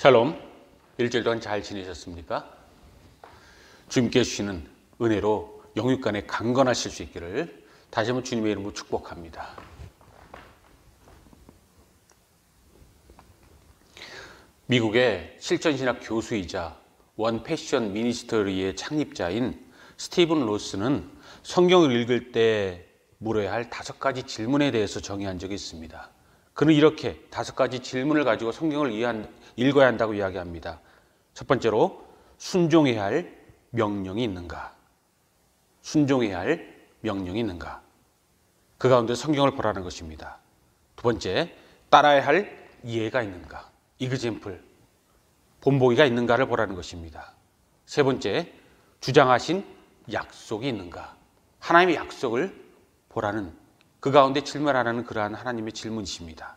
샬롬, 일주일 동안 잘 지내셨습니까? 주님께 주시는 은혜로 영육간에 강건하실 수 있기를 다시 한번 주님의 이름으로 축복합니다. 미국의 실전신학 교수이자 원 패션 미니스터리의 창립자인 스티븐 로스는 성경을 읽을 때 물어야 할 5가지 질문에 대해서 정의한 적이 있습니다. 그는 이렇게 5가지 질문을 가지고 성경을 읽어야 한다고 이야기합니다. 첫 번째로, 순종해야 할 명령이 있는가? 순종해야 할 명령이 있는가? 그 가운데 성경을 보라는 것입니다. 두 번째, 따라야 할 예가 있는가? 이그젬플, 본보기가 있는가를 보라는 것입니다. 세 번째, 주장하신 약속이 있는가? 하나님의 약속을 보라는, 그 가운데 질문하라는 그러한 하나님의 질문이십니다.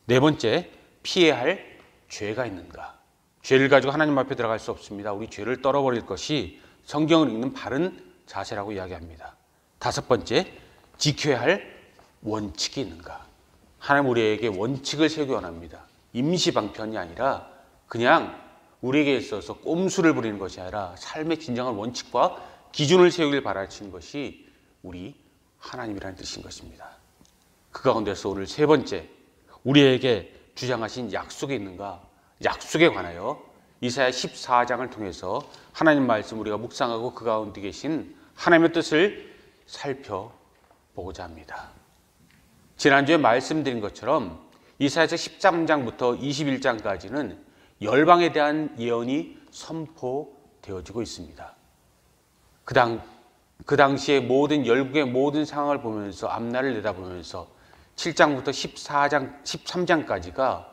네 번째, 피해야 할 죄가 있는가? 죄를 가지고 하나님 앞에 들어갈 수 없습니다. 우리 죄를 떨어버릴 것이 성경을 읽는 바른 자세라고 이야기합니다. 다섯 번째, 지켜야 할 원칙이 있는가? 하나님 우리에게 원칙을 세우기 원합니다. 임시방편이 아니라 그냥 우리에게 있어서 꼼수를 부리는 것이 아니라 삶의 진정한 원칙과 기준을 세우길 바라시는 것이 우리 하나님이라는 뜻인 것입니다. 그 가운데서 오늘 세 번째, 우리에게 주장하신 약속이 있는가? 약속에 관하여 이사야 14장을 통해서 하나님 말씀 우리가 묵상하고 그 가운데 계신 하나님의 뜻을 살펴보고자 합니다. 지난주에 말씀드린 것처럼 이사야서 13장부터 21장까지는 열방에 대한 예언이 선포되어지고 있습니다. 그 당시에 모든 열국의 모든 상황을 보면서 앞날을 내다보면서 7장부터 13장까지가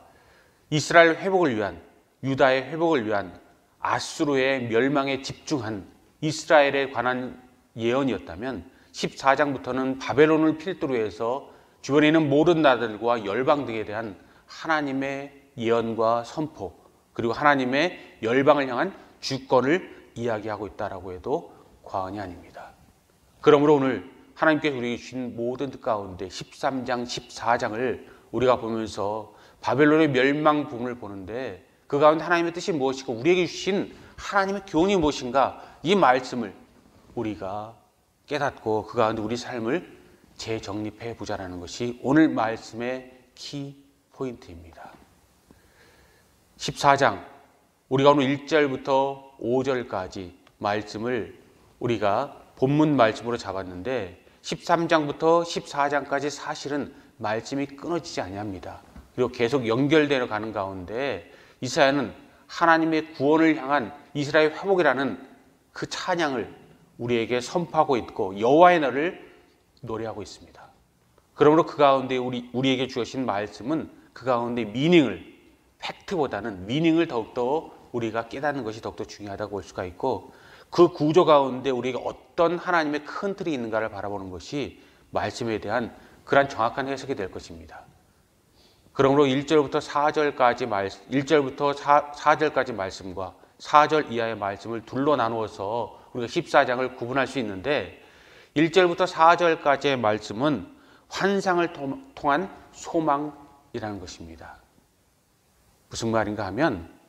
이스라엘 회복을 위한, 유다의 회복을 위한 아수르의 멸망에 집중한 이스라엘에 관한 예언이었다면 14장부터는 바벨론을 필두로 해서 주변에 있는 모든 나라들과 열방 등에 대한 하나님의 예언과 선포, 그리고 하나님의 열방을 향한 주권을 이야기하고 있다라고 해도 과언이 아닙니다. 그러므로 오늘 하나님께서 우리에게 주신 모든 뜻 가운데 13장, 14장을 우리가 보면서 바벨론의 멸망 부분을 보는데 그 가운데 하나님의 뜻이 무엇이고 우리에게 주신 하나님의 교훈이 무엇인가, 이 말씀을 우리가 깨닫고 그 가운데 우리 삶을 재정립해 보자라는 것이 오늘 말씀의 키 포인트입니다. 14장, 우리가 오늘 1절부터 5절까지 말씀을 우리가 본문 말씀으로 잡았는데 13장부터 14장까지 사실은 말씀이 끊어지지 아니합니다. 그리고 계속 연결되어 가는 가운데 이사야는 하나님의 구원을 향한 이스라엘 회복이라는 그 찬양을 우리에게 선포하고 있고 여호와의 날을 노래하고 있습니다. 그러므로 그 가운데 우리에게 주어진 말씀은 그 가운데 미닝을, 팩트보다는 미닝을 더욱더 우리가 깨닫는 것이 더욱더 중요하다고 볼 수가 있고, 그 구조 가운데 우리에게 어떤 하나님의 큰 틀이 있는가를 바라보는 것이 말씀에 대한 그러한 정확한 해석이 될 것입니다. 그러므로 1절부터 4절까지 말씀과 4절 이하의 말씀을 둘로 나누어서 우리가 14장을 구분할 수 있는데, 1절부터 4절까지의 말씀은 환상을 통한 소망이라는 것입니다. 무슨 말인가 하면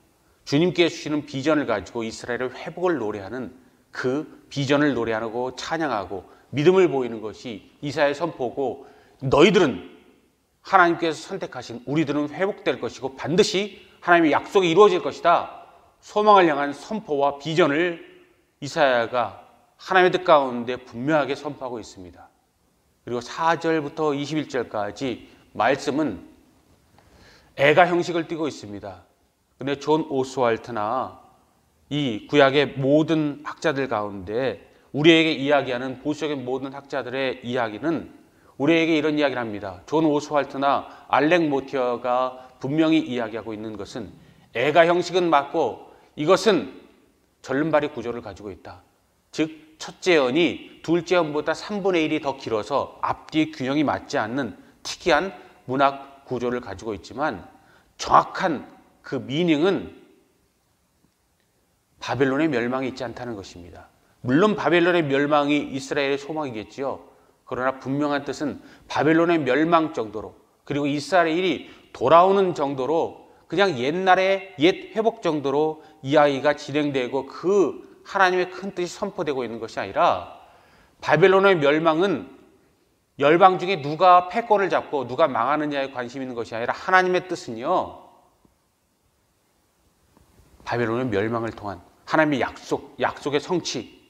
주님께 주시는 비전을 가지고 이스라엘의 회복을 노래하는 그 비전을 노래하고 찬양하고 믿음을 보이는 것이 이사야의 선포고, 너희들은 하나님께서 선택하신, 우리들은 회복될 것이고 반드시 하나님의 약속이 이루어질 것이다, 소망을 향한 선포와 비전을 이사야가 하나님의 뜻 가운데 분명하게 선포하고 있습니다. 그리고 4절부터 21절까지 말씀은 애가 형식을 띠고 있습니다. 그런데 존 오스왈트나 이 구약의 모든 학자들 가운데 우리에게 이야기하는 보수적인 모든 학자들의 이야기는 우리에게 이런 이야기를 합니다. 존 오스왈트나 알렉 모티어가 분명히 이야기하고 있는 것은 애가 형식은 맞고 이것은 절름발이 구조를 가지고 있다. 즉 첫째 연이 둘째 연보다 3분의 1이 더 길어서 앞뒤 균형이 맞지 않는 특이한 문학 구조를 가지고 있지만 정확한 그 미닝은 바벨론의 멸망이 있지 않다는 것입니다. 물론 바벨론의 멸망이 이스라엘의 소망이겠지요. 그러나 분명한 뜻은 바벨론의 멸망 정도로, 그리고 이스라엘이 돌아오는 정도로 그냥 옛날의 옛 회복 정도로 이야기가 진행되고 그 하나님의 큰 뜻이 선포되고 있는 것이 아니라 바벨론의 멸망은 열방 중에 누가 패권을 잡고 누가 망하느냐에 관심이 있는 것이 아니라 하나님의 뜻은요, 바벨론의 멸망을 통한 하나님의 약속의 성취,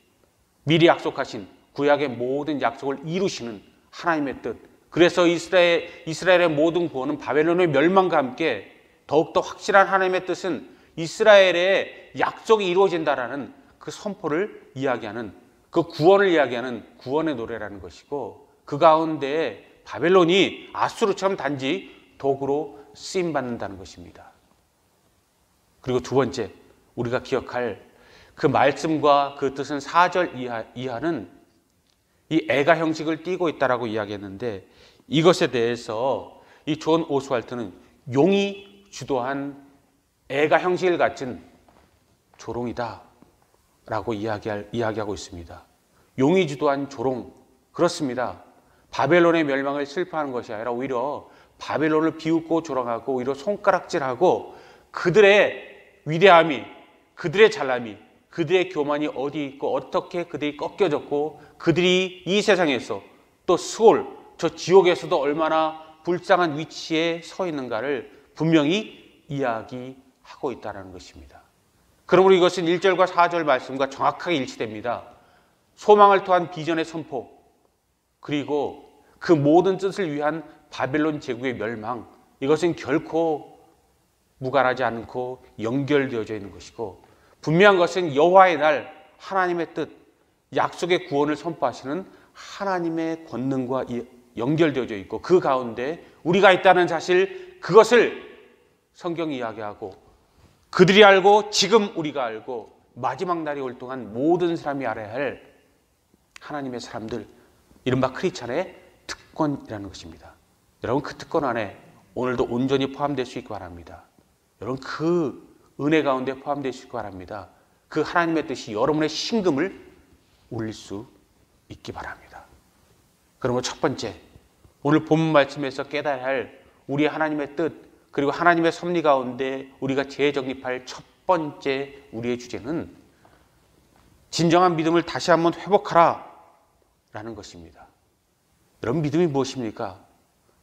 미리 약속하신 구약의 모든 약속을 이루시는 하나님의 뜻. 그래서 이스라엘의 모든 구원은 바벨론의 멸망과 함께 더욱더 확실한 하나님의 뜻은 이스라엘의 약속이 이루어진다라는 그 선포를 이야기하는, 그 구원을 이야기하는 구원의 노래라는 것이고, 그 가운데 바벨론이 아수르처럼 단지 도구로 쓰임받는다는 것입니다. 그리고 두 번째, 우리가 기억할 그 말씀과 그 뜻은 4절 이하는 이 애가 형식을 띠고 있다라고 이야기했는데, 이것에 대해서 이 존 오스왈트는 용이 주도한 애가 형식을 갖춘 조롱이다 라고 이야기하고 있습니다. 용이 주도한 조롱, 그렇습니다. 바벨론의 멸망을 슬퍼하는 것이 아니라 오히려 바벨론을 비웃고 조롱하고 오히려 손가락질하고 그들의 위대함이, 그들의 잘남이, 그들의 교만이 어디 있고 어떻게 그들이 꺾여졌고 그들이 이 세상에서 또 스올, 저 지옥에서도 얼마나 불쌍한 위치에 서 있는가를 분명히 이야기하고 있다는 것입니다. 그러므로 이것은 1절과 4절 말씀과 정확하게 일치됩니다. 소망을 통한 비전의 선포, 그리고 그 모든 뜻을 위한 바벨론 제국의 멸망, 이것은 결코 무관하지 않고 연결되어져 있는 것이고, 분명한 것은 여호와의 날, 하나님의 뜻, 약속의 구원을 선포하시는 하나님의 권능과 연결되어져 있고, 그 가운데 우리가 있다는 사실, 그것을 성경이 이야기하고 그들이 알고 지금 우리가 알고 마지막 날이 올 동안 모든 사람이 알아야 할 하나님의 사람들, 이른바 크리스찬의 특권이라는 것입니다. 여러분, 그 특권 안에 오늘도 온전히 포함될 수 있기 바랍니다. 여러분, 그 은혜 가운데 포함될 수 있기 바랍니다. 그 하나님의 뜻이 여러분의 심금을 울릴 수 있기 바랍니다. 그러면 첫 번째, 오늘 본문 말씀에서 깨달아야 할 우리의 하나님의 뜻, 그리고 하나님의 섭리 가운데 우리가 재정립할 첫 번째 우리의 주제는 진정한 믿음을 다시 한번 회복하라 라는 것입니다. 여러분, 믿음이 무엇입니까?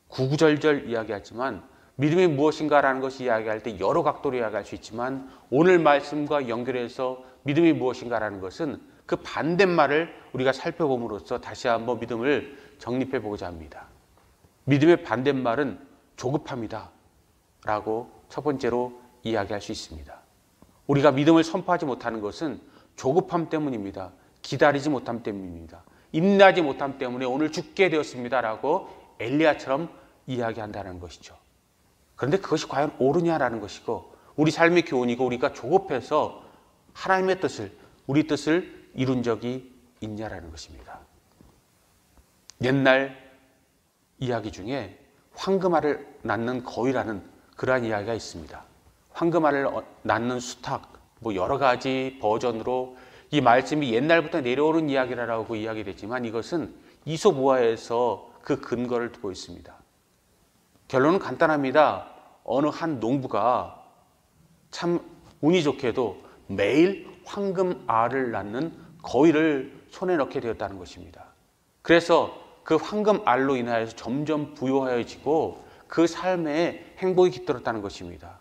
구구절절 이야기하지만 믿음이 무엇인가라는 것이 이야기할 때 여러 각도로 이야기할 수 있지만, 오늘 말씀과 연결해서 믿음이 무엇인가라는 것은 그 반대말을 우리가 살펴봄으로써 다시 한번 믿음을 정립해 보고자 합니다. 믿음의 반대말은 조급함이다 라고 첫 번째로 이야기할 수 있습니다. 우리가 믿음을 선포하지 못하는 것은 조급함 때문입니다. 기다리지 못함 때문입니다. 인내하지 못함 때문에 오늘 죽게 되었습니다 라고 엘리야처럼 이야기한다는 것이죠. 그런데 그것이 과연 옳으냐라는 것이고, 우리 삶의 교훈이고, 우리가 조급해서 하나님의 뜻을, 우리 뜻을 이룬 적이 있냐라는 것입니다. 옛날 이야기 중에 황금알을 낳는 거위라는 그러한 이야기가 있습니다. 황금알을 낳는 수탉, 여러 가지 버전으로 이 말씀이 옛날부터 내려오는 이야기라고 이야기됐지만, 이것은 이솝우화에서 그 근거를 두고 있습니다. 결론은 간단합니다. 어느 한 농부가 참 운이 좋게도 매일 황금알을 낳는 거위를 손에 넣게 되었다는 것입니다. 그래서 그 황금알로 인하여서 점점 부유하여지고 그 삶에 행복이 깃들었다는 것입니다.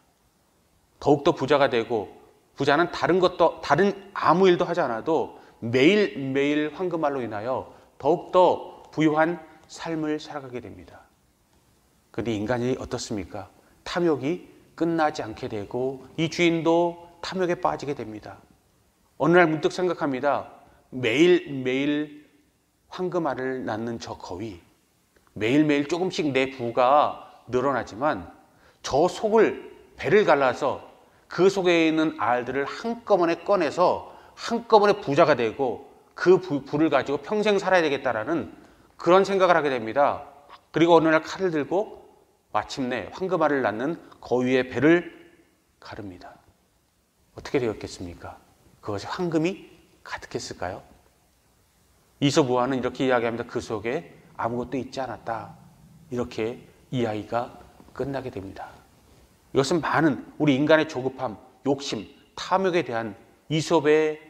더욱더 부자가 되고, 부자는 다른 아무 일도 하지 않아도 매일매일 황금알로 인하여 더욱더 부유한 삶을 살아가게 됩니다. 그런데 인간이 어떻습니까? 탐욕이 끝나지 않게 되고 이 주인도 탐욕에 빠지게 됩니다. 어느 날 문득 생각합니다. 매일매일 황금알을 낳는 저 거위, 매일매일 조금씩 내 부가 늘어나지만 저 배를 갈라서 그 속에 있는 알들을 한꺼번에 꺼내서 한꺼번에 부자가 되고 그 부를 가지고 평생 살아야 되겠다라는 그런 생각을 하게 됩니다. 그리고 어느 날 칼을 들고 마침내 황금알을 낳는 거위의 배를 가릅니다. 어떻게 되었겠습니까? 그것이 황금이 가득했을까요? 이솝우화는 이렇게 이야기합니다. 그 속에 아무것도 있지 않았다. 이렇게 이야기가 끝나게 됩니다. 이것은 많은 우리 인간의 조급함, 욕심, 탐욕에 대한 이솝의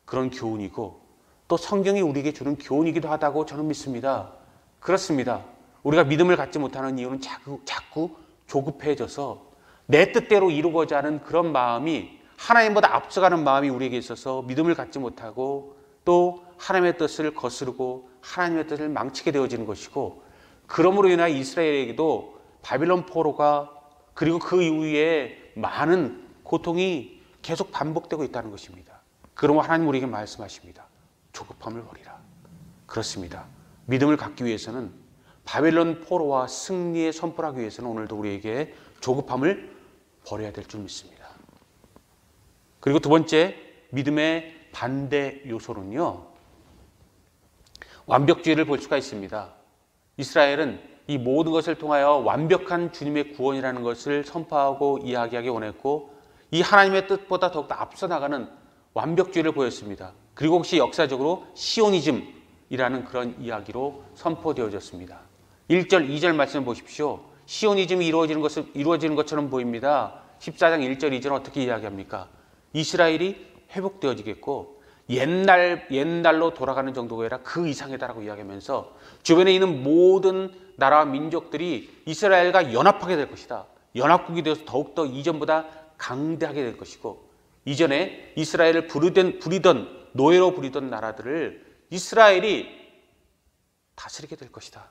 그런 교훈이고 또 성경이 우리에게 주는 교훈이기도 하다고 저는 믿습니다. 그렇습니다. 우리가 믿음을 갖지 못하는 이유는 자꾸 조급해져서 내 뜻대로 이루고자 하는 그런 마음이 하나님보다 앞서가는 마음이 우리에게 있어서 믿음을 갖지 못하고 또 하나님의 뜻을 거스르고 하나님의 뜻을 망치게 되어지는 것이고 그러므로 인하여 이스라엘에게도 바빌론 포로가 그리고 그 이후에 많은 고통이 계속 반복되고 있다는 것입니다. 그러므로 하나님 우리에게 말씀하십니다. 조급함을 버리라. 그렇습니다. 믿음을 갖기 위해서는 바벨론 포로와 승리의 선포를 하기 위해서는 오늘도 우리에게 조급함을 버려야 될 줄 믿습니다. 그리고 두 번째 믿음의 반대 요소는요. 완벽주의를 볼 수가 있습니다. 이스라엘은 이 모든 것을 통하여 완벽한 주님의 구원이라는 것을 선포하고 이야기하기 원했고 이 하나님의 뜻보다 더욱더 앞서 나가는 완벽주의를 보였습니다. 그리고 혹시 역사적으로 시오니즘이라는 그런 이야기로 선포되어졌습니다. 1절, 2절 말씀을 보십시오. 시오니즘이 이루어지는 것처럼 보입니다. 14장 1절, 2절은 어떻게 이야기합니까? 이스라엘이 회복되어지겠고 옛날로 돌아가는 정도가 아니라 그 이상이다라고 이야기하면서 주변에 있는 모든 나라와 민족들이 이스라엘과 연합하게 될 것이다. 연합국이 되어서 더욱더 이전보다 강대하게 될 것이고 이전에 이스라엘을 부리던 노예로 부리던 나라들을 이스라엘이 다스리게 될 것이다.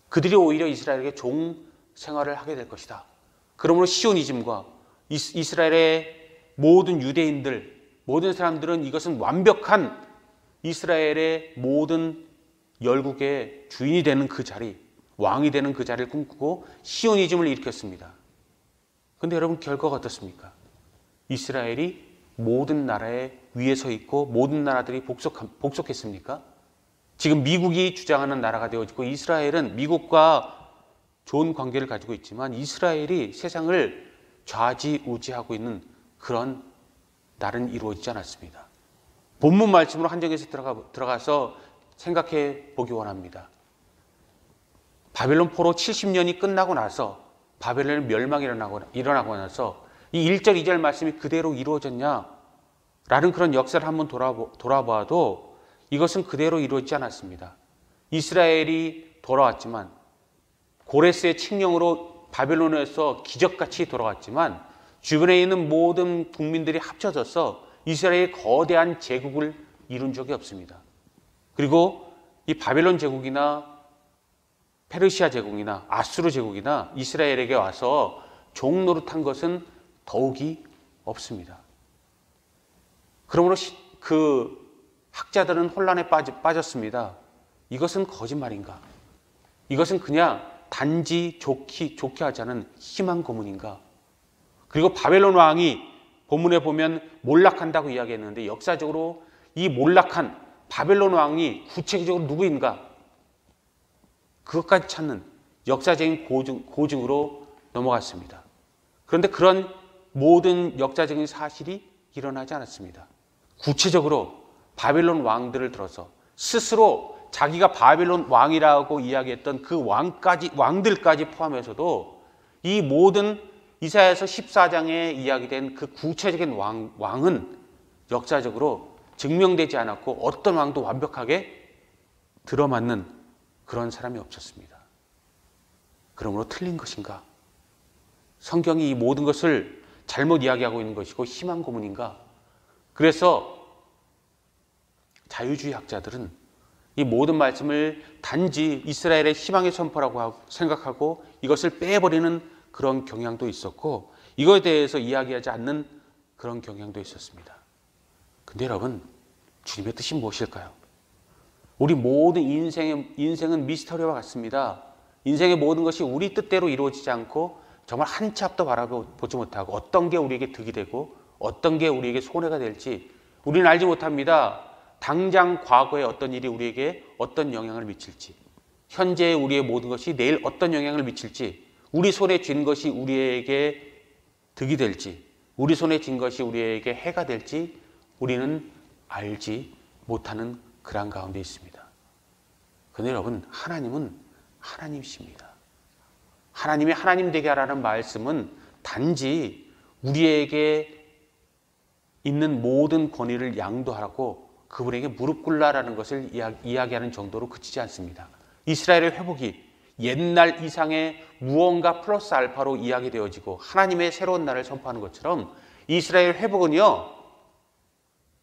그들이 오히려 이스라엘에게 종 생활을 하게 될 것이다. 그러므로 시오니즘과 이스라엘의 모든 유대인들, 모든 사람들은 이것은 완벽한 이스라엘의 모든 열국의 주인이 되는 그 자리, 왕이 되는 그 자리를 꿈꾸고 시오니즘을 일으켰습니다. 그런데 여러분 결과가 어떻습니까? 이스라엘이 모든 나라의 위에 서 있고 모든 나라들이 복속했습니까? 지금 미국이 주장하는 나라가 되어지고 이스라엘은 미국과 좋은 관계를 가지고 있지만 이스라엘이 세상을 좌지우지하고 있는 그런 날은 이루어지지 않았습니다. 본문 말씀으로 한정해서 들어가서 생각해 보기 원합니다. 바벨론 포로 70년이 끝나고 나서 바벨론의 멸망이 일어나고 나서 이 1절, 2절 말씀이 그대로 이루어졌냐? 라는 그런 역사를 한번 돌아봐도 이것은 그대로 이루어지지 않았습니다. 이스라엘이 돌아왔지만 고레스의 칙령으로 바벨론에서 기적같이 돌아왔지만 주변에 있는 모든 국민들이 합쳐져서 이스라엘의 거대한 제국을 이룬 적이 없습니다. 그리고 이 바벨론 제국이나 페르시아 제국이나 아수르 제국이나 이스라엘에게 와서 종노릇한 것은 더욱이 없습니다. 그러므로 그 학자들은 혼란에 빠졌습니다. 이것은 거짓말인가? 이것은 그냥 단지 좋게 하자는 희망 고문인가? 그리고 바벨론 왕이 본문에 보면 몰락한다고 이야기했는데 역사적으로 이 몰락한 바벨론 왕이 구체적으로 누구인가? 그것까지 찾는 역사적인 고증으로 넘어갔습니다. 그런데 그런 모든 역사적인 사실이 일어나지 않았습니다. 구체적으로 바벨론 왕들을 들어서 스스로 자기가 바벨론 왕이라고 이야기했던 그 왕들까지 포함해서도 이 모든 이사야서 14장에 이야기된 그 구체적인 왕은 역사적으로 증명되지 않았고 어떤 왕도 완벽하게 들어맞는 그런 사람이 없었습니다. 그러므로 틀린 것인가? 성경이 이 모든 것을 잘못 이야기하고 있는 것이고 희망 고문인가? 그래서 자유주의 학자들은 이 모든 말씀을 단지 이스라엘의 희망의 선포라고 생각하고 이것을 빼버리는 그런 경향도 있었고 이거에 대해서 이야기하지 않는 그런 경향도 있었습니다. 근데 여러분, 주님의 뜻이 무엇일까요? 우리 모든 인생은 미스터리와 같습니다. 인생의 모든 것이 우리 뜻대로 이루어지지 않고 정말 한 치 앞도 바라보지 못하고 어떤 게 우리에게 득이 되고 어떤 게 우리에게 손해가 될지 우리는 알지 못합니다. 당장 과거에 어떤 일이 우리에게 어떤 영향을 미칠지, 현재의 우리의 모든 것이 내일 어떤 영향을 미칠지, 우리 손에 쥔 것이 우리에게 득이 될지, 우리 손에 쥔 것이 우리에게 해가 될지 우리는 알지 못하는 그런 가운데 있습니다. 그런데 여러분, 하나님은 하나님이십니다. 하나님이 하나님 되게 하라는 말씀은 단지 우리에게 있는 모든 권위를 양도하라고 그분에게 무릎 꿇라라는 것을 이야기하는 정도로 그치지 않습니다. 이스라엘의 회복이 옛날 이상의 무언가 플러스 알파로 이야기되어지고 하나님의 새로운 날을 선포하는 것처럼 이스라엘 회복은요,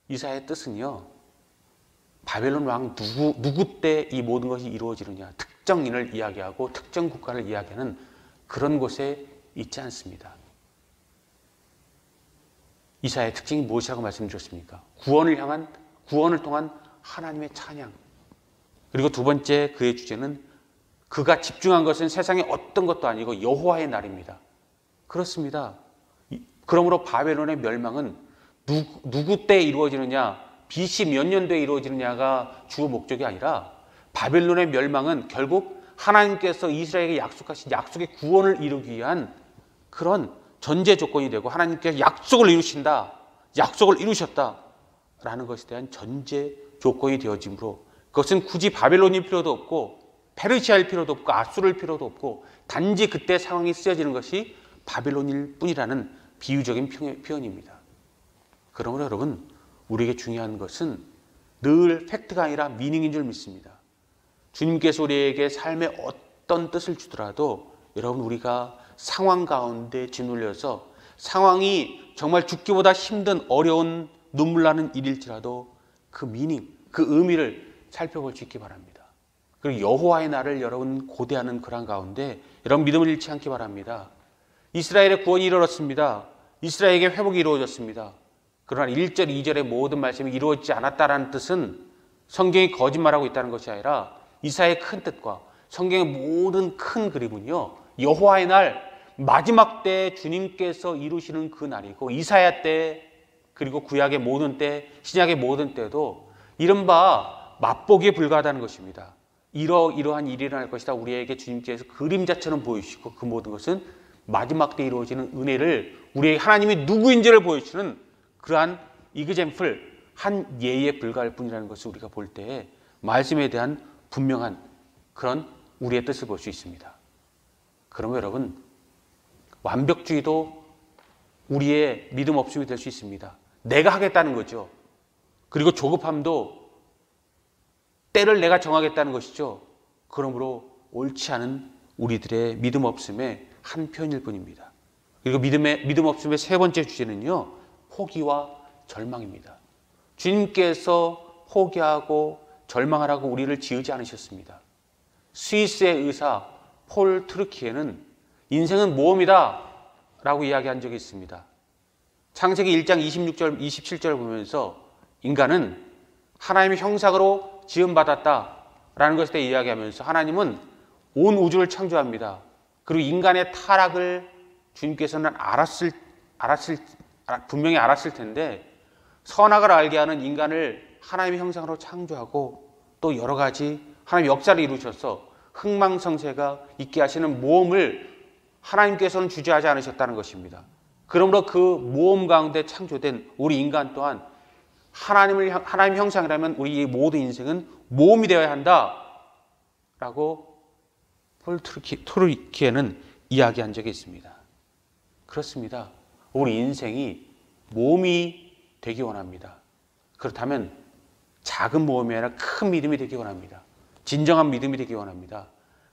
이사야의 뜻은요, 바벨론 왕 누구 때 이 모든 것이 이루어지느냐, 특정인을 이야기하고 특정 국가를 이야기하는 그런 곳에 있지 않습니다. 이사야의 특징이 무엇이라고 말씀드렸습니까? 구원을 통한 하나님의 찬양. 그리고 두 번째 그의 주제는 그가 집중한 것은 세상의 어떤 것도 아니고 여호와의 날입니다. 그렇습니다. 그러므로 바벨론의 멸망은 누구 때 이루어지느냐, BC 몇 년도에 이루어지느냐가 주 목적이 아니라 바벨론의 멸망은 결국 하나님께서 이스라엘에게 약속하신 약속의 구원을 이루기 위한 그런 전제 조건이 되고 하나님께서 약속을 이루신다, 약속을 이루셨다라는 것에 대한 전제 조건이 되어지므로 그것은 굳이 바벨론일 필요도 없고 페르시아일 필요도 없고 아수르일 필요도 없고 단지 그때 상황이 쓰여지는 것이 바벨론일 뿐이라는 비유적인 표현입니다. 그러므로 여러분, 우리에게 중요한 것은 늘 팩트가 아니라 미닝인 줄 믿습니다. 주님께서 우리에게 삶의 어떤 뜻을 주더라도 여러분, 우리가 상황 가운데 짓눌려서 상황이 정말 죽기보다 힘든 어려운 눈물 나는 일일지라도 그 미닝, 그 의미를 살펴볼 수 있기 바랍니다. 그리고 여호와의 날을 여러분 고대하는 그런 가운데 여러분 믿음을 잃지 않기 바랍니다. 이스라엘의 구원이 이루어졌습니다. 이스라엘에게 회복이 이루어졌습니다. 그러나 1절, 2절의 모든 말씀이 이루어지지 않았다라는 뜻은 성경이 거짓말하고 있다는 것이 아니라 이사야의 큰 뜻과 성경의 모든 큰 그림은요, 여호와의 날, 마지막 때 주님께서 이루시는 그 날이고 이사야 때 그리고 구약의 모든 때, 신약의 모든 때도 이른바 맛보기에 불과하다는 것입니다. 이러한 일이 일어날 것이다. 우리에게 주님께서 그림자처럼 보이시고 그 모든 것은 마지막 때 이루어지는 은혜를 우리에게 하나님이 누구인지를 보여주는 그러한 이그젬플, 한 예에 불과할 뿐이라는 것을 우리가 볼 때 말씀에 대한 분명한 그런 우리의 뜻을 볼 수 있습니다. 그러면 여러분, 완벽주의도 우리의 믿음 없음이 될 수 있습니다. 내가 하겠다는 거죠. 그리고 조급함도 때를 내가 정하겠다는 것이죠. 그러므로 옳지 않은 우리들의 믿음 없음의 한 표현일 뿐입니다. 그리고 믿음 없음의 세 번째 주제는요, 포기와 절망입니다. 주님께서 포기하고 절망하라고 우리를 지으지 않으셨습니다. 스위스의 의사 폴 트루키에는 인생은 모험이다 라고 이야기한 적이 있습니다. 창세기 1장 26절, 27절을 보면서 인간은 하나님의 형상으로 지음받았다라는 것에 대해 이야기하면서 하나님은 온 우주를 창조합니다. 그리고 인간의 타락을 주님께서는 분명히 알았을 텐데 선악을 알게 하는 인간을 하나님의 형상으로 창조하고 또 여러 가지 하나님의 역사를 이루셔서 흥망성쇠가 있게 하시는 모험을 하나님께서는 주재하지 않으셨다는 것입니다. 그러므로 그 모험 가운데 창조된 우리 인간 또한 하나님의 형상이라면 우리 모든 인생은 모험이 되어야 한다라고 폴 트루키에는 이야기한 적이 있습니다. 그렇습니다. 우리 인생이 모험이 되기 원합니다. 그렇다면 작은 모험이 아니라 큰 믿음이 되기 원합니다. 진정한 믿음이 되기 원합니다.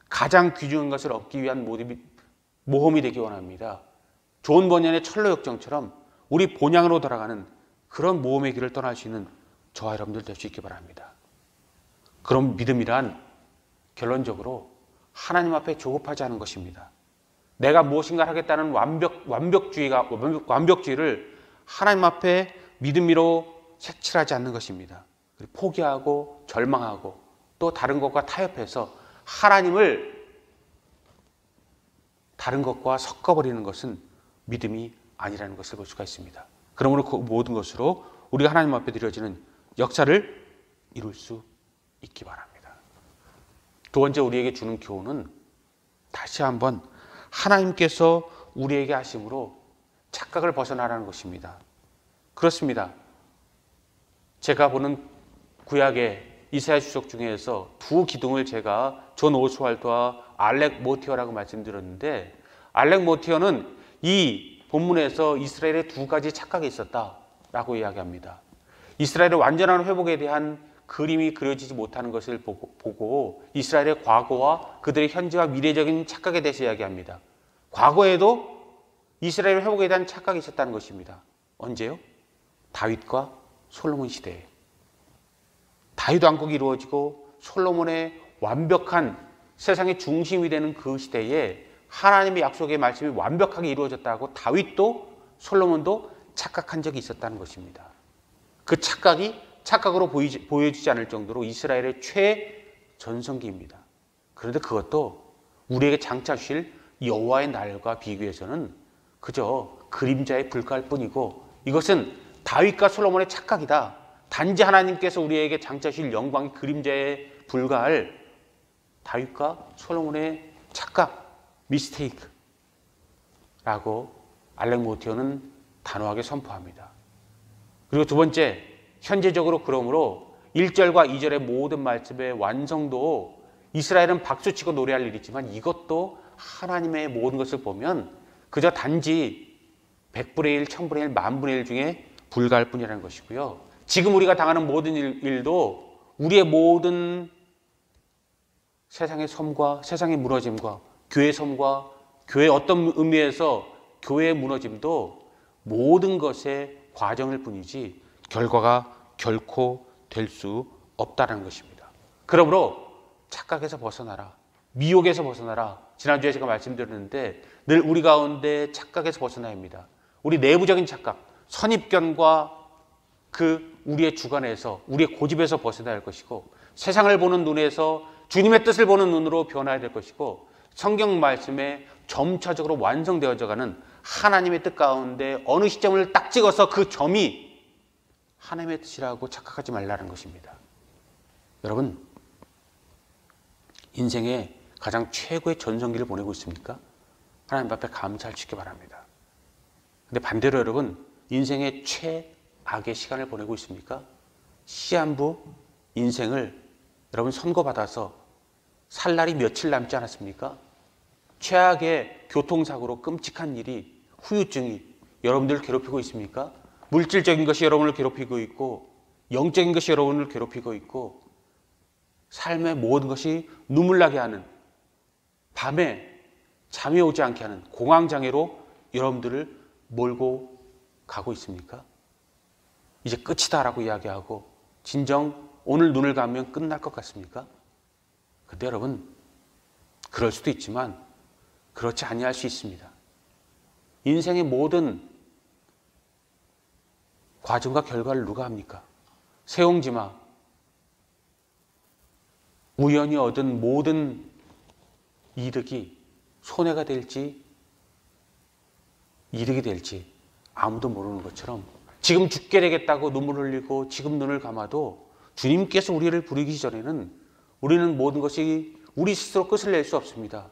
가장 귀중한 것을 얻기 위한 모험이 되기 원합니다. 존 버년의 철로역정처럼 우리 본향으로 돌아가는 그런 모험의 길을 떠날 수 있는 저와 여러분들 될 수 있기 바랍니다. 그런 믿음이란 결론적으로 하나님 앞에 조급하지 않은 것입니다. 내가 무엇인가 하겠다는 완벽주의를 하나님 앞에 믿음으로 색칠하지 않는 것입니다. 포기하고 절망하고 또 다른 것과 타협해서 하나님을 다른 것과 섞어버리는 것은 믿음이 아니라는 것을 볼 수가 있습니다. 그러므로 그 모든 것으로 우리가 하나님 앞에 드려지는 역사를 이룰 수 있기 바랍니다. 두 번째 우리에게 주는 교훈은 다시 한번 하나님께서 우리에게 하심으로 착각을 벗어나라는 것입니다. 그렇습니다. 제가 보는 구약의 이사야 주석 중에서 두 기둥을 제가 존 오스왈드와 알렉 모티어라고 말씀드렸는데, 알렉 모티어는 이 본문에서 이스라엘에 두 가지 착각이 있었다라고 이야기합니다. 이스라엘의 완전한 회복에 대한 그림이 그려지지 못하는 것을 보고 이스라엘의 과거와 그들의 현재와 미래적인 착각에 대해서 이야기합니다. 과거에도 이스라엘 회복에 대한 착각이 있었다는 것입니다. 언제요? 다윗과 솔로몬 시대에. 다윗 왕국이 이루어지고 솔로몬의 완벽한 세상의 중심이 되는 그 시대에 하나님의 약속의 말씀이 완벽하게 이루어졌다고 다윗도 솔로몬도 착각한 적이 있었다는 것입니다. 그 착각이 착각으로 보여지지 않을 정도로 이스라엘의 최전성기입니다. 그런데 그것도 우리에게 장차 주실 여호와의 날과 비교해서는 그저 그림자에 불과할 뿐이고, 이것은 다윗과 솔로몬의 착각이다. 단지 하나님께서 우리에게 장차 주실 영광의 그림자에 불과할 다윗과 솔로몬의 착각, 미스테이크라고 알렉 모티어는 단호하게 선포합니다. 그리고 두 번째, 현재적으로 그러므로 1절과 2절의 모든 말씀의 완성도 이스라엘은 박수치고 노래할 일이지만 이것도 하나님의 모든 것을 보면 그저 단지 100분의 1, 1000분의 1, 만분의 1 중에 불과할 뿐이라는 것이고요. 지금 우리가 당하는 모든 일도 우리의 모든 세상의 섬과 세상의 무너짐과 교회의 섬과 교회의 어떤 의미에서 교회의 무너짐도 모든 것의 과정일 뿐이지 결과가 결코 될 수 없다는 것입니다. 그러므로 착각에서 벗어나라. 미혹에서 벗어나라. 지난주에 제가 말씀드렸는데 늘 우리 가운데 착각에서 벗어나야 합니다. 우리 내부적인 착각, 선입견과 그 우리의 주관에서, 우리의 고집에서 벗어나야 할 것이고, 세상을 보는 눈에서 주님의 뜻을 보는 눈으로 변화해야 될 것이고, 성경 말씀에 점차적으로 완성되어져가는 하나님의 뜻 가운데 어느 시점을 딱 찍어서 그 점이 하나님의 뜻이라고 착각하지 말라는 것입니다. 여러분, 인생의 가장 최고의 전성기를 보내고 있습니까? 하나님 앞에 감사할 수 있기 바랍니다. 근데 반대로 여러분, 인생의 최악의 시간을 보내고 있습니까? 시한부 인생을 여러분 선고받아서 살 날이 며칠 남지 않았습니까? 최악의 교통사고로 끔찍한 일이, 후유증이 여러분들을 괴롭히고 있습니까? 물질적인 것이 여러분을 괴롭히고 있고, 영적인 것이 여러분을 괴롭히고 있고, 삶의 모든 것이 눈물 나게 하는, 밤에 잠이 오지 않게 하는 공황장애로 여러분들을 몰고 가고 있습니까? 이제 끝이다라고 이야기하고 진정 오늘 눈을 감으면 끝날 것 같습니까? 근데 여러분, 그럴 수도 있지만 그렇지 아니할 수 있습니다. 인생의 모든 과정과 결과를 누가 합니까? 세옹지마, 우연히 얻은 모든 이득이 손해가 될지 이득이 될지 아무도 모르는 것처럼 지금 죽게 되겠다고 눈물 흘리고 지금 눈을 감아도 주님께서 우리를 부르기 전에는 우리는 모든 것이 우리 스스로 끝을 낼 수 없습니다.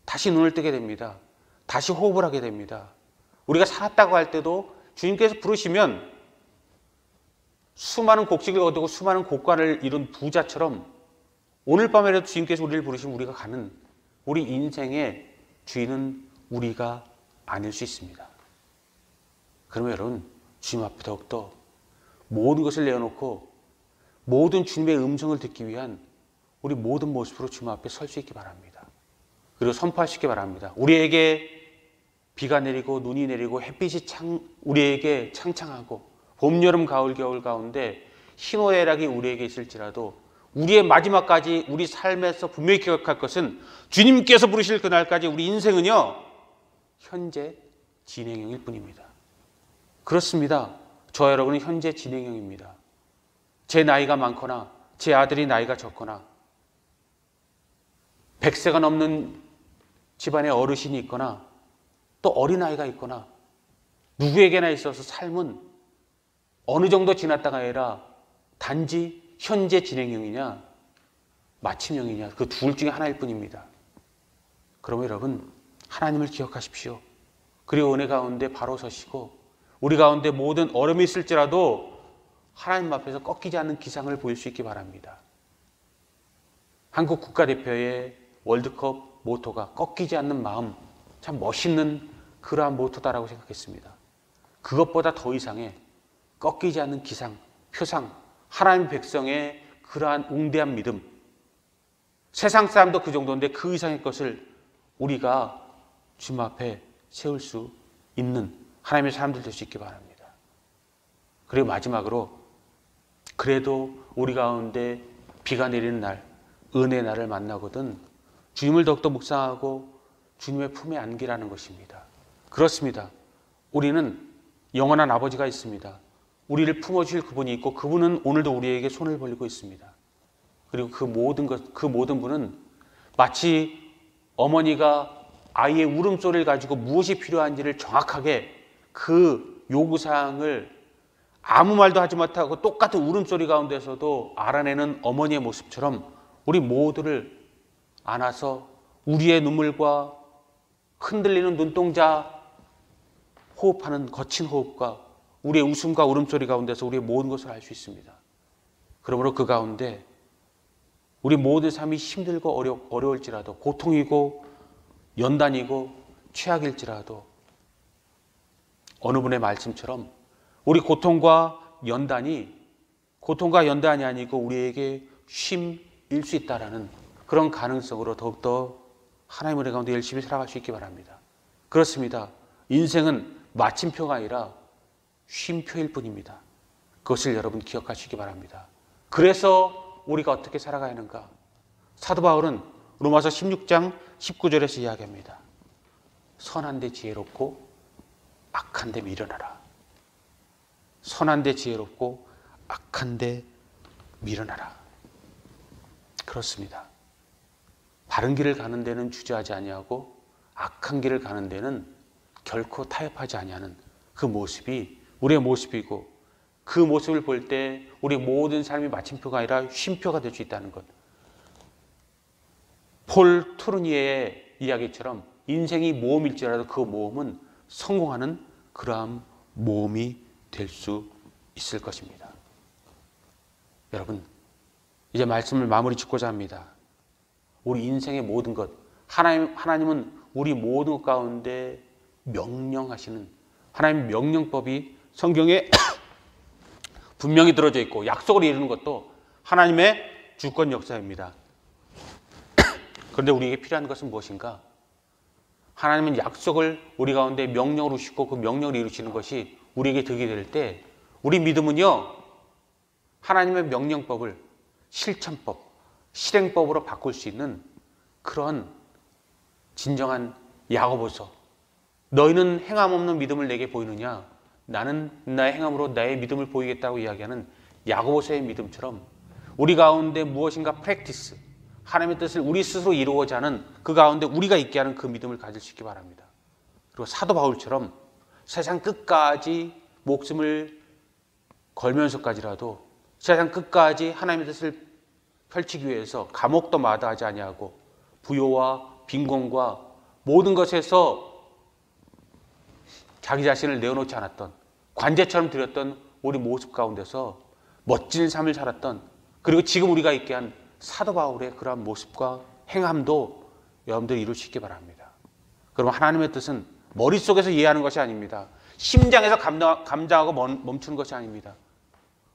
다시 눈을 뜨게 됩니다. 다시 호흡을 하게 됩니다. 우리가 살았다고 할 때도 주님께서 부르시면 수많은 곡식을 거두고 수많은 곡간을 이룬 부자처럼 오늘 밤에라도 주님께서 우리를 부르시면 우리가 가는 우리 인생의 주인은 우리가 아닐 수 있습니다. 그러면 여러분, 주님 앞에 더욱더 모든 것을 내어놓고 모든 주님의 음성을 듣기 위한 우리 모든 모습으로 주님 앞에 설 수 있기 바랍니다. 그리고 선포할 수 있기 바랍니다. 우리에게 비가 내리고 눈이 내리고 햇빛이 우리에게 창창하고 봄, 여름, 가을, 겨울 가운데 희노애락이 우리에게 있을지라도 우리의 마지막까지 우리 삶에서 분명히 기억할 것은 주님께서 부르실 그날까지 우리 인생은요, 현재 진행형일 뿐입니다. 그렇습니다. 저 여러분은 현재 진행형입니다. 제 나이가 많거나 제 아들이 나이가 적거나 100세가 넘는 집안에 어르신이 있거나 또 어린아이가 있거나 누구에게나 있어서 삶은 어느 정도 지났다가 아니라 단지 현재 진행형이냐 마침형이냐 그 둘 중에 하나일 뿐입니다. 그러면 여러분, 하나님을 기억하십시오. 그리고 은혜 가운데 바로 서시고 우리 가운데 모든 어려움이 있을지라도 하나님 앞에서 꺾이지 않는 기상을 보일 수 있기 바랍니다. 한국 국가대표의 월드컵 모토가 꺾이지 않는 마음, 참 멋있는 그러한 모토다라고 생각했습니다. 그것보다 더 이상의 꺾이지 않는 기상, 표상, 하나님 백성의 그러한 웅대한 믿음, 세상 사람도 그 정도인데 그 이상의 것을 우리가 주님 앞에 세울 수 있는 하나님의 사람들 될 수 있기 바랍니다. 그리고 마지막으로 그래도 우리 가운데 비가 내리는 날, 은혜의 날을 만나거든 주님을 더욱더 묵상하고 주님의 품에 안기라는 것입니다. 그렇습니다. 우리는 영원한 아버지가 있습니다. 우리를 품어주실 그분이 있고 그분은 오늘도 우리에게 손을 벌리고 있습니다. 그리고 그 모든 분은 마치 어머니가 아이의 울음소리를 가지고 무엇이 필요한지를 정확하게 그 요구사항을 아무 말도 하지 못하고 똑같은 울음소리 가운데서도 알아내는 어머니의 모습처럼 우리 모두를 안아서 우리의 눈물과 흔들리는 눈동자 호흡하는 거친 호흡과 우리의 웃음과 울음소리 가운데서 우리의 모든 것을 알 수 있습니다. 그러므로 그 가운데 우리 모든 삶이 힘들고 어려울지라도 고통이고 연단이고 최악일지라도 어느 분의 말씀처럼 우리 고통과 연단이 아니고 우리에게 쉼일 수 있다라는 그런 가능성으로 더욱더 하나님의 은혜 가운데 열심히 살아갈 수 있기 바랍니다. 그렇습니다. 인생은 마침표가 아니라 쉼표일 뿐입니다. 그것을 여러분 기억하시기 바랍니다. 그래서 우리가 어떻게 살아가야 하는가? 사도 바울은 로마서 16장 19절에서 이야기합니다. 선한 데 지혜롭고 악한 데 미련하라. 선한 데 지혜롭고 악한 데 미련하라. 그렇습니다. 바른 길을 가는 데는 주저하지 아니하고 악한 길을 가는 데는 결코 타협하지 아니하는 그 모습이 우리의 모습이고 그 모습을 볼 때 우리 모든 삶이 마침표가 아니라 쉼표가 될 수 있다는 것. 폴 투르니에의 이야기처럼 인생이 모험일지라도 그 모험은 성공하는 그러한 모험이 될 수 있을 것입니다. 여러분, 이제 말씀을 마무리 짓고자 합니다. 우리 인생의 모든 것, 하나님은 우리 모든 것 가운데 명령하시는 하나님 명령법이 성경에 분명히 들어져 있고 약속을 이루는 것도 하나님의 주권 역사입니다. 그런데 우리에게 필요한 것은 무엇인가? 하나님은 약속을 우리 가운데 명령으로 주시고 그 명령을 이루시는 것이 우리에게 득이 될 때 우리 믿음은요, 하나님의 명령법을 실천법, 실행법으로 바꿀 수 있는 그런 진정한 야고보서. 너희는 행함 없는 믿음을 내게 보이느냐? 나는 나의 행함으로 나의 믿음을 보이겠다고 이야기하는 야고보서의 믿음처럼 우리 가운데 무엇인가 프랙티스, 하나님의 뜻을 우리 스스로 이루고자 하는 그 가운데 우리가 있게 하는 그 믿음을 가질 수 있기 바랍니다. 그리고 사도 바울처럼 세상 끝까지 목숨을 걸면서까지라도 세상 끝까지 하나님의 뜻을 펼치기 위해서 감옥도 마다하지 아니하고 부요와 빈곤과 모든 것에서 자기 자신을 내어놓지 않았던 관제처럼 드렸던 우리 모습 가운데서 멋진 삶을 살았던, 그리고 지금 우리가 있게 한 사도 바울의 그러한 모습과 행함도 여러분들이 이룰 수 있기 바랍니다. 그럼 하나님의 뜻은 머릿속에서 이해하는 것이 아닙니다. 심장에서 감당하고 멈추는 것이 아닙니다.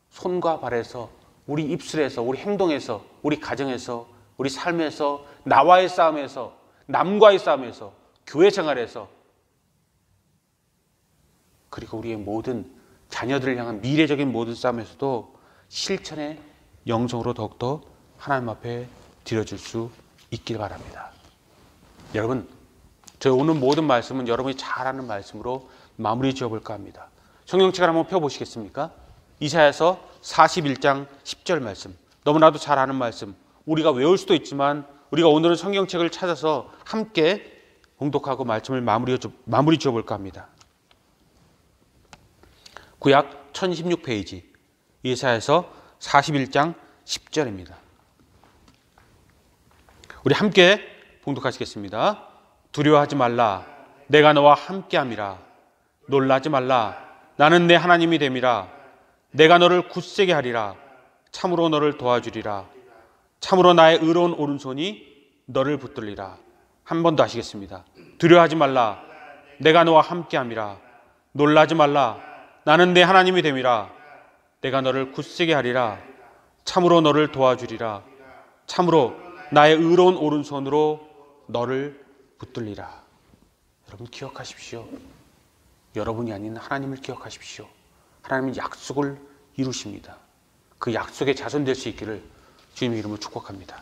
손과 발에서, 우리 입술에서, 우리 행동에서, 우리 가정에서, 우리 삶에서, 나와의 싸움에서, 남과의 싸움에서, 교회 생활에서, 그리고 우리의 모든 자녀들을 향한 미래적인 모든 싸움에서도 실천의 영성으로 더욱더 하나님 앞에 드려줄 수 있길 바랍니다. 여러분, 저희 오늘 모든 말씀은 여러분이 잘 아는 말씀으로 마무리 지어볼까 합니다. 성경책을 한번 펴보시겠습니까? 이사야서 41장 10절 말씀, 너무나도 잘 아는 말씀, 우리가 외울 수도 있지만 우리가 오늘은 성경책을 찾아서 함께 봉독하고 말씀을 마무리 지어볼까 합니다. 구약 1016페이지 이사야서 41장 10절입니다. 우리 함께 봉독하시겠습니다. 두려워하지 말라, 내가 너와 함께함이라. 놀라지 말라, 나는 내 하나님이 됨이라. 내가 너를 굳세게 하리라. 참으로 너를 도와주리라. 참으로 나의 의로운 오른손이 너를 붙들리라. 한 번 더 하시겠습니다. 두려워하지 말라. 내가 너와 함께함이라. 놀라지 말라. 나는 내 하나님이 됨이라. 내가 너를 굳세게 하리라. 참으로 너를 도와주리라. 참으로 나의 의로운 오른손으로 너를 붙들리라. 여러분 기억하십시오. 여러분이 아닌 하나님을 기억하십시오. 하나님은 약속을 이루십니다. 그 약속의 자손 될 수 있기를 주님의 이름으로 축복합니다.